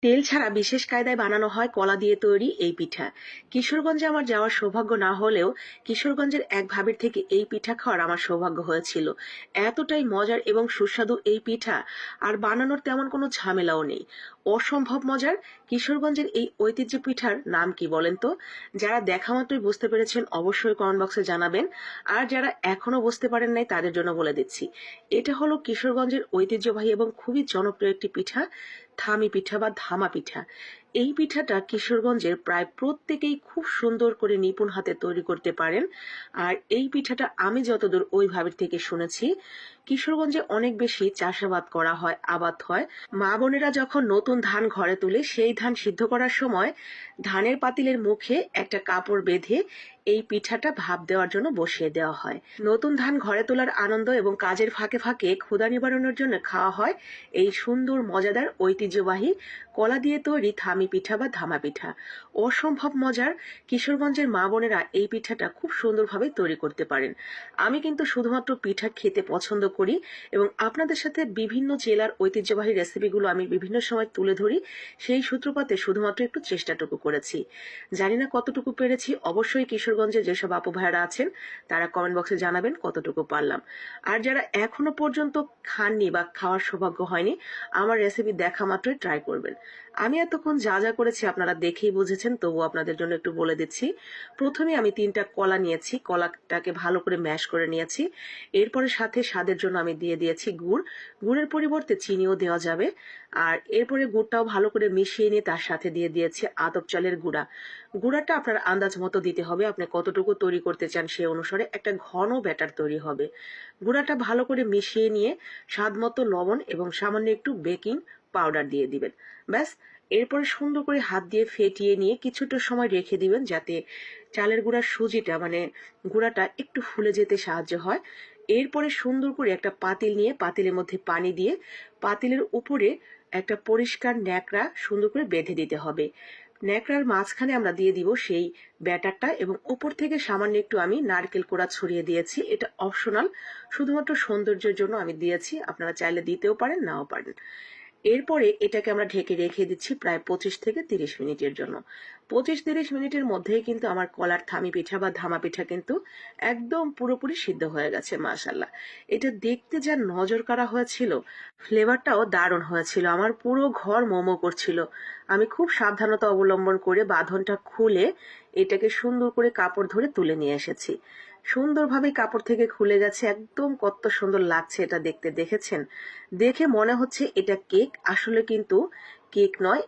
তেল ছাড়া বিশেষ কায়দায় বানানো হয় কলা দিয়ে তৈরি এই পিঠা। কিশোরগঞ্জে আমার যাওয়ার সৌভাগ্য না হলেও কিশোরগঞ্জের এক ভাবির থেকে এই পিঠা খাওয়ার আমার সৌভাগ্য হয়েছিল। এতটাই মজার এবং সুস্বাদু এই পিঠা, আর বানানোর তেমন কোনো ঝামেলাও নেই। অসম্ভব মজার। কিশোরগঞ্জের এই ঐতিহ্য পিঠার নাম কি বলেন তো? যারা দেখা মাত্রই বুঝতে পেরেছেন অবশ্যই কমেন্ট বক্সে জানাবেন। আর যারা এখনো বুঝতে পারেন নাই তাদের জন্য বলে দিচ্ছি, এটা হলো কিশোরগঞ্জের ঐতিহ্যবাহী এবং খুবই জনপ্রিয় একটি পিঠা, থামি পিঠা বা ধামা পিঠা। এই পিঠাটা কিশোরগঞ্জের প্রায় প্রত্যেকেই খুব সুন্দর করে নিপুণ হাতে তৈরি করতে পারেন। আর এই পিঠাটা আমি যতদূর ওই ভাবের থেকে শুনেছি, কিশোরগঞ্জে অনেক বেশি চাষাবাদ করা হয়, আবাদ হয়। মা বোনেরা যখন নতুন ধান ঘরে তুলে সেই ধান সিদ্ধ করার সময় ধানের পাতিলের মুখে একটা কাপড় বেঁধে এই পিঠাটা ভাপ দেওয়ার জন্য বসিয়ে দেওয়া হয়। নতুন ধান ঘরে তোলার আনন্দ এবং কাজের ফাঁকে ফাঁকে ক্ষুধা নিবারণের জন্য খাওয়া হয় এই সুন্দর মজাদার ঐতিহ্যবাহী কলা দিয়ে তৈরি থামি পিঠা বা ধামা পিঠা। অসম্ভব মজার। কিশোরগঞ্জের মা বোনেরা এই পিঠাটা খুব সুন্দরভাবে তৈরি করতে পারেন। আমি কিন্তু শুধুমাত্র পিঠা খেতে পছন্দ করি এবং আপনাদের সাথে বিভিন্ন জেলার ঐতিহ্যবাহী রেসিপিগুলো আমি বিভিন্ন সময় তুলে ধরি। সেই সূত্রপাতে শুধুমাত্র একটু চেষ্টাটুকু করেছি, জানি না কতটুকু পেরেছি। অবশ্যই কিশোরগঞ্জে যেসব আপু ভাইয়ারা আছেন তারা কমেন্ট বক্সে জানাবেন কতটুকু পারলাম। আর যারা এখনো পর্যন্ত খাননি বা খাওয়ার সৌভাগ্য হয়নি, আমার রেসিপি দেখা মাত্রই ট্রাই করবেন। আমি এতক্ষণ যা যা করেছি আপনারা দেখেই বুঝেছেন, তবু আপনাদের জন্য একটু বলে দিচ্ছি। প্রথমে আমি 3টা কলা নিয়েছি, কলাটাকে ভালো করে ম্যাশ করে নিয়েছি। এরপরে সাথে স্বাদের জন্য আমি দিয়ে দিয়েছি গুড়। গুড়ের পরিবর্তে চিনিও দেওয়া যাবে। আর এরপরে গুড়টাও ভালো করে মিশিয়ে নিয়ে তার সাথে দিয়ে দিয়েছি আতপ চালের গুঁড়া। গুঁড়াটা আপনার আন্দাজ মতো দিতে হবে, আপনি কতটুকু তৈরি করতে চান সেই অনুসারে একটা ঘন ব্যাটার তৈরি হবে। গুঁড়াটা ভালো করে মিশিয়ে নিয়ে স্বাদ মতো লবণ এবং সামান্য একটু বেকিং পাউডার দিয়ে দিবেন। ব্যাস। এরপরে সুন্দর করে হাত দিয়ে ফেটিয়ে নিয়ে কিছুটা সময় রেখে দিবেন, যাতে চালের গুঁড়ার সুজিটা মানে গুঁড়াটা একটু ফুলে যেতে সাহায্য হয়। এরপরে সুন্দর করে একটা পাতিল নিয়ে পাতিলের মধ্যে পানি দিয়ে পাতিলের উপরে একটা পরিষ্কার ন্যাকড়া সুন্দর করে বেঁধে দিতে হবে। ন্যাকড়ার মাঝখানে আমরা দিয়ে দিব সেই ব্যাটারটা এবং উপর থেকে সামান্য একটু আমি নারকেল কোড়া ছড়িয়ে দিয়েছি। এটা অপশনাল, শুধুমাত্র সৌন্দর্যের জন্য আমি দিয়েছি, আপনারা চাইলে দিতেও পারেন নাও পারেন। এরপরে এটাকে আমরা ঢেকে রেখে দিচ্ছি প্রায় 25 থেকে 30 মিনিটের জন্য। 25-30 মিনিটের মধ্যেই কিন্তু আমার কলার থামি পিঠা বা ধামা পিঠা কিন্তু একদম পুরোপুরি সিদ্ধ হয়ে গেছে মাশাআল্লাহ। এটা দেখতে যা নজর কাড়া হয়েছিল, ফ্লেভারটাও দারুণ হয়েছিল। আমার পুরো ঘর মোমো করছিল। আমি খুব সাবধানতা অবলম্বন করে বাঁধনটা খুলে এটাকে সুন্দর করে কাপড় ধরে তুলে নিয়ে এসেছি। সুন্দরভাবে কাপড় থেকে খুলে গেছে, একদম কত সুন্দর লাগছে এটা দেখতে। দেখেছেন? দেখে মনে হচ্ছে এটা কেক, আসলে কিন্তু কেক নয়,